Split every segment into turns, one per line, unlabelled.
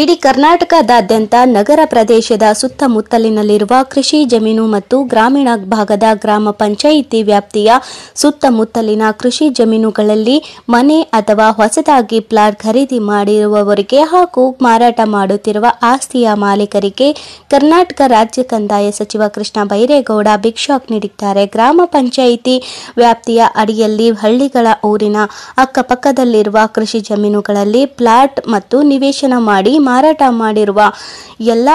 ಇಡೀ ಕರ್ನಾಟಕದಾದ್ಯಂತ ನಗರ ಪ್ರದೇಶದ ಸುತ್ತಮುತ್ತಲಿನಲ್ಲಿರುವ ಕೃಷಿ ಜಮೀನು ಮತ್ತು ಗ್ರಾಮೀಣ ಭಾಗದ ಗ್ರಾಮ ಪಂಚಾಯಿತಿ ವ್ಯಾಪ್ತಿಯ ಸುತ್ತಮುತ್ತಲಿನ ಕೃಷಿ ಜಮೀನುಗಳಲ್ಲಿ ಮನೆ ಅಥವಾ ಹೊಸದಾಗಿ ಪ್ಲಾಟ್ ಖರೀದಿ ಮಾಡಿರುವವರಿಗೆ ಹಾಗೂ ಮಾರಾಟ ಮಾಡುತ್ತಿರುವ ಆಸ್ತಿಯ ಮಾಲೀಕರಿಗೆ ಕರ್ನಾಟಕ ರಾಜ್ಯ ಕಂದಾಯ ಸಚಿವ ಕೃಷ್ಣ ಬೈರೇಗೌಡ ಬಿಗ್ ಶಾಕ್ ನೀಡಿದ್ದಾರೆ. ಗ್ರಾಮ ಪಂಚಾಯಿತಿ ವ್ಯಾಪ್ತಿಯ ಅಡಿಯಲ್ಲಿ ಹಳ್ಳಿಗಳ ಊರಿನ ಅಕ್ಕಪಕ್ಕದಲ್ಲಿರುವ ಕೃಷಿ ಜಮೀನುಗಳಲ್ಲಿ ಪ್ಲಾಟ್ ಮತ್ತು ನಿವೇಶನ ಮಾಡಿ ಮಾರಾಟ ಮಾಡಿರುವ ಎಲ್ಲ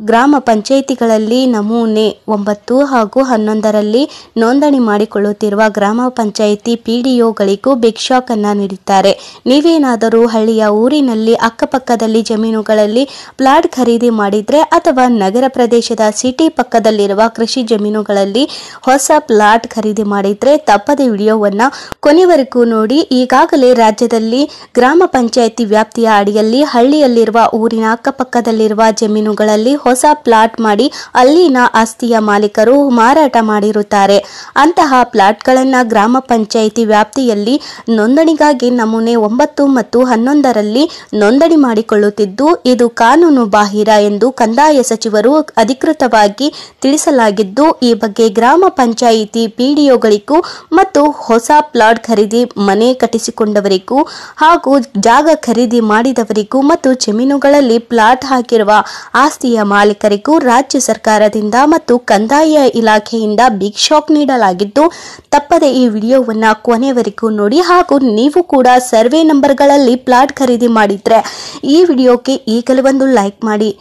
ಗ್ರಾಮ ಪಂಚಾಯಿತಿಗಳಲ್ಲಿ ನಮೂನೆ 9 ಹಾಗೂ 11ರಲ್ಲಿ ನೋಂದಣಿ ಮಾಡಿಕೊಳ್ಳುತ್ತಿರುವ ಗ್ರಾಮ ಪಂಚಾಯಿತಿ ಪಿಡಿಒಗಳಿಗೂ ಬಿಗ್ ಶಾಕ್ ಅನ್ನು ನೀಡಿದ್ದಾರೆ. ನೀವೇನಾದರೂ ಹಳ್ಳಿಯ ಊರಿನಲ್ಲಿ ಅಕ್ಕಪಕ್ಕದಲ್ಲಿ ಜಮೀನುಗಳಲ್ಲಿ ಪ್ಲಾಟ್ ಖರೀದಿ ಮಾಡಿದ್ರೆ ಅಥವಾ ನಗರ ಪ್ರದೇಶದ ಸಿಟಿ ಪಕ್ಕದಲ್ಲಿರುವ ಕೃಷಿ ಜಮೀನುಗಳಲ್ಲಿ ಹೊಸ ಪ್ಲಾಟ್ ಖರೀದಿ ಮಾಡಿದ್ರೆ ತಪ್ಪದೆ ವಿಡಿಯೋವನ್ನು ಕೊನೆವರೆಗೂ ನೋಡಿ. ಈಗಾಗಲೇ ರಾಜ್ಯದಲ್ಲಿ ಗ್ರಾಮ ಪಂಚಾಯಿತಿ ವ್ಯಾಪ್ತಿಯ ಅಡಿಯಲ್ಲಿ ಹಳ್ಳಿಯಲ್ಲಿರುವ ಊರಿನ ಅಕ್ಕಪಕ್ಕದಲ್ಲಿರುವ ಜಮೀನುಗಳಲ್ಲಿ ಹೊಸ ಪ್ಲಾಟ್ ಮಾಡಿ ಅಲ್ಲಿನ ಆಸ್ತಿಯ ಮಾಲೀಕರು ಮಾರಾಟ ಮಾಡಿರುತ್ತಾರೆ. ಅಂತಹ ಪ್ಲಾಟ್ಗಳನ್ನು ಗ್ರಾಮ ಪಂಚಾಯಿತಿ ವ್ಯಾಪ್ತಿಯಲ್ಲಿ ನೋಂದಣಿಗಾಗಿ ನಮೂನೆ 9 ಮತ್ತು 11ರಲ್ಲಿ ನೋಂದಣಿ ಮಾಡಿಕೊಳ್ಳುತ್ತಿದ್ದು ಇದು ಕಾನೂನು ಬಾಹಿರ ಎಂದು ಕಂದಾಯ ಸಚಿವರು ಅಧಿಕೃತವಾಗಿ ತಿಳಿಸಲಾಗಿದ್ದು, ಈ ಬಗ್ಗೆ ಗ್ರಾಮ ಪಂಚಾಯಿತಿ ಪಿಡಿಒಗಳಿಗೂ ಮತ್ತು ಹೊಸ ಪ್ಲಾಟ್ ಖರೀದಿ ಮನೆ ಕಟ್ಟಿಸಿಕೊಂಡವರಿಗೂ ಹಾಗೂ ಜಾಗ ಖರೀದಿ ಮಾಡಿದವರಿಗೂ ಮತ್ತು ಜಮೀನುಗಳಲ್ಲಿ ಪ್ಲಾಟ್ ಹಾಕಿರುವ ಆಸ್ತಿಯ ಮಾಲೀಕರಿಗೂ ರಾಜ್ಯ ಸರ್ಕಾರದಿಂದ ಮತ್ತು ಕಂದಾಯ ಇಲಾಖೆಯಿಂದ ಬಿಗ್ ಶಾಕ್ ನೀಡಲಾಗಿದ್ದು, ತಪ್ಪದೆ ಈ ವಿಡಿಯೋವನ್ನು ಕೊನೆವರೆಗೂ ನೋಡಿ. ಹಾಗೂ ನೀವು ಕೂಡ ಸರ್ವೆ ನಂಬರ್ಗಳಲ್ಲಿ ಪ್ಲಾಟ್ ಖರೀದಿ ಮಾಡಿದ್ರೆ ಈ ವಿಡಿಯೋಕ್ಕೆ ಈಗಲೇ ಒಂದು ಲೈಕ್ ಮಾಡಿ.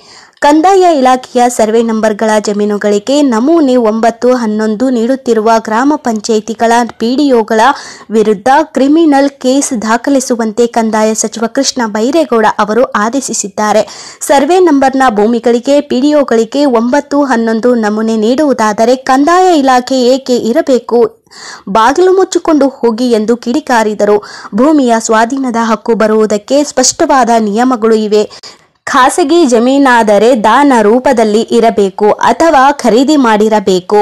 ಕಂದಾಯ ಇಲಾಖೆಯ ಸರ್ವೆ ನಂಬರ್ಗಳ ಜಮೀನುಗಳಿಗೆ ನಮೂನೆ 9, 11 ನೀಡುತ್ತಿರುವ ಗ್ರಾಮ ಪಂಚಾಯಿತಿಗಳ ಪಿಡಿಒಗಳ ವಿರುದ್ಧ ಕ್ರಿಮಿನಲ್ ಕೇಸ್ ದಾಖಲಿಸುವಂತೆ ಕಂದಾಯ ಸಚಿವ ಕೃಷ್ಣ ಬೈರೇಗೌಡ ಅವರು ಆದೇಶಿಸಿದ್ದಾರೆ. ಸರ್ವೆ ನಂಬರ್ನ ಭೂಮಿಗಳಿಗೆ ಪಿಡಿಒಗಳಿಗೆ 9, 11 ನಮೂನೆ ನೀಡುವುದಾದರೆ ಕಂದಾಯ ಇಲಾಖೆ ಏಕೆ ಇರಬೇಕು? ಬಾಗಿಲು ಮುಚ್ಚಿಕೊಂಡು ಹೋಗಿ ಎಂದು ಕಿಡಿಕಾರಿದರು. ಭೂಮಿಯ ಸ್ವಾಧೀನದ ಹಕ್ಕು ಬರುವುದಕ್ಕೆ ಸ್ಪಷ್ಟವಾದ ನಿಯಮಗಳು ಇವೆ. ಖಾಸಗಿ ಜಮೀನಾದರೆ ದಾನ ರೂಪದಲ್ಲಿ ಇರಬೇಕು ಅಥವಾ ಖರೀದಿ ಮಾಡಿರಬೇಕು.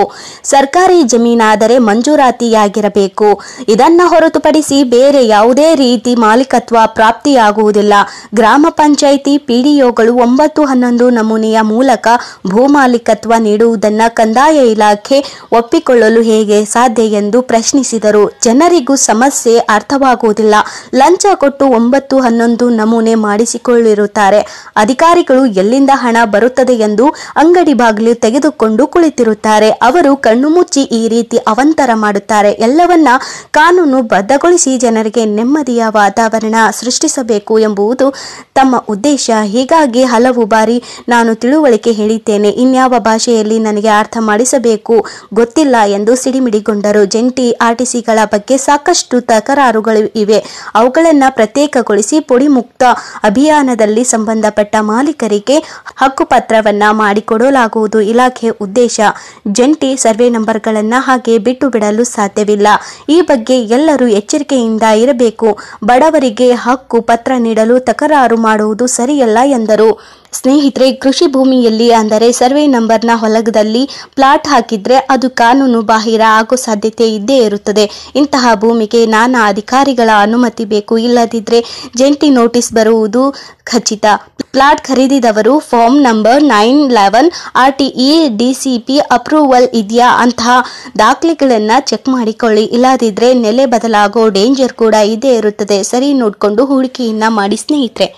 ಸರ್ಕಾರಿ ಜಮೀನಾದರೆ ಮಂಜೂರಾತಿಯಾಗಿರಬೇಕು. ಇದನ್ನು ಹೊರತುಪಡಿಸಿ ಬೇರೆ ಯಾವುದೇ ರೀತಿ ಮಾಲೀಕತ್ವ ಪ್ರಾಪ್ತಿಯಾಗುವುದಿಲ್ಲ. ಗ್ರಾಮ ಪಂಚಾಯಿತಿ ಪಿಡಿಒಗಳು 9, 11 ನಮೂನೆಯ ಮೂಲಕ ಭೂಮಾಲೀಕತ್ವ ನೀಡುವುದನ್ನು ಕಂದಾಯ ಇಲಾಖೆ ಒಪ್ಪಿಕೊಳ್ಳಲು ಹೇಗೆ ಸಾಧ್ಯ ಎಂದು ಪ್ರಶ್ನಿಸಿದರು. ಜನರಿಗೂ ಸಮಸ್ಯೆ ಅರ್ಥವಾಗುವುದಿಲ್ಲ. ಲಂಚ ಕೊಟ್ಟು 9, 11 ನಮೂನೆ ಮಾಡಿಸಿಕೊಳ್ಳಿರುತ್ತಾರೆ. ಅಧಿಕಾರಿಗಳು ಎಲ್ಲಿಂದ ಹಣ ಬರುತ್ತದೆ ಎಂದು ಅಂಗಡಿ ಬಾಗಿಲು ತೆಗೆದುಕೊಂಡು ಕುಳಿತಿರುತ್ತಾರೆ. ಅವರು ಕಣ್ಣು ಮುಚ್ಚಿ ಈ ರೀತಿ ಅವಾಂತರ ಮಾಡುತ್ತಾರೆ. ಎಲ್ಲವನ್ನ ಕಾನೂನು ಬದ್ಧಗೊಳಿಸಿ ಜನರಿಗೆ ನೆಮ್ಮದಿಯ ವಾತಾವರಣ ಸೃಷ್ಟಿಸಬೇಕು ಎಂಬುದು ತಮ್ಮ ಉದ್ದೇಶ. ಹೀಗಾಗಿ ಹಲವು ಬಾರಿ ನಾನು ತಿಳುವಳಿಕೆ ಹೇಳಿದ್ದೇನೆ. ಇನ್ಯಾವ ಭಾಷೆಯಲ್ಲಿ ನನಗೆ ಅರ್ಥ ಮಾಡಿಸಬೇಕು ಗೊತ್ತಿಲ್ಲ ಎಂದು ಸಿಡಿಮಿಡಿಗೊಂಡರು. ಜಂಟಿ ಆರ್ಟಿಸಿಗಳ ಬಗ್ಗೆ ಸಾಕಷ್ಟು ತಕರಾರುಗಳು ಇವೆ. ಅವುಗಳನ್ನು ಪ್ರತ್ಯೇಕಗೊಳಿಸಿ ಪುಡಿ ಮುಕ್ತ ಅಭಿಯಾನದಲ್ಲಿ ಸಂಬಂಧಪಟ್ಟ ಮಾಲೀಕರಿಗೆ ಹಕ್ಕುಪತ್ರವನ್ನ ಮಾಡಿಕೊಡಲಾಗುವುದು ಇಲಾಖೆ ಉದ್ದೇಶ. ಜಂಟಿ ಸರ್ವೆ ನಂಬರ್ಗಳನ್ನು ಹಾಗೆ ಬಿಟ್ಟು ಬಿಡಲು ಸಾಧ್ಯವಿಲ್ಲ. ಈ ಬಗ್ಗೆ ಎಲ್ಲರೂ ಎಚ್ಚರಿಕೆಯಿಂದ ಇರಬೇಕು. ಬಡವರಿಗೆ ಹಕ್ಕು ಪತ್ರ ನೀಡಲು ತಕರಾರು ಮಾಡುವುದು ಸರಿಯಲ್ಲ ಎಂದರು. ಸ್ನೇಹಿತರೆ, ಕೃಷಿ ಭೂಮಿಯಲ್ಲಿ ಅಂದರೆ ಸರ್ವೆ ನಂಬರ್ನ ಹೊಲದಲ್ಲಿ ಪ್ಲಾಟ್ ಹಾಕಿದ್ರೆ ಅದು ಕಾನೂನು ಬಾಹಿರ ಆಗೋ ಸಾಧ್ಯತೆ ಇದ್ದೇ ಇರುತ್ತದೆ. ಇಂತಹ ಭೂಮಿಗೆ ನಾನಾ ಅಧಿಕಾರಿಗಳ ಅನುಮತಿ ಬೇಕು. ಇಲ್ಲದಿದ್ದರೆ ಜಂಟಿ ನೋಟಿಸ್ ಬರುವುದು ಖಚಿತ. ಪ್ಲಾಟ್ ಖರೀದಿದವರು form number 911 RTE DCP approval ಇದೆಯಾ ಅಂತಹ ದಾಖಲೆಗಳನ್ನು ಚೆಕ್ ಮಾಡಿಕೊಳ್ಳಿ. ಇಲ್ಲದಿದ್ದರೆ ನೆಲೆ ಬದಲಾಗೋ ಡೇಂಜರ್ ಕೂಡ ಇದ್ದೇ ಇರುತ್ತದೆ. ಸರಿ ನೋಡಿಕೊಂಡು ಹೂಡಿಕೆಯನ್ನ ಮಾಡಿ ಸ್ನೇಹಿತರೆ.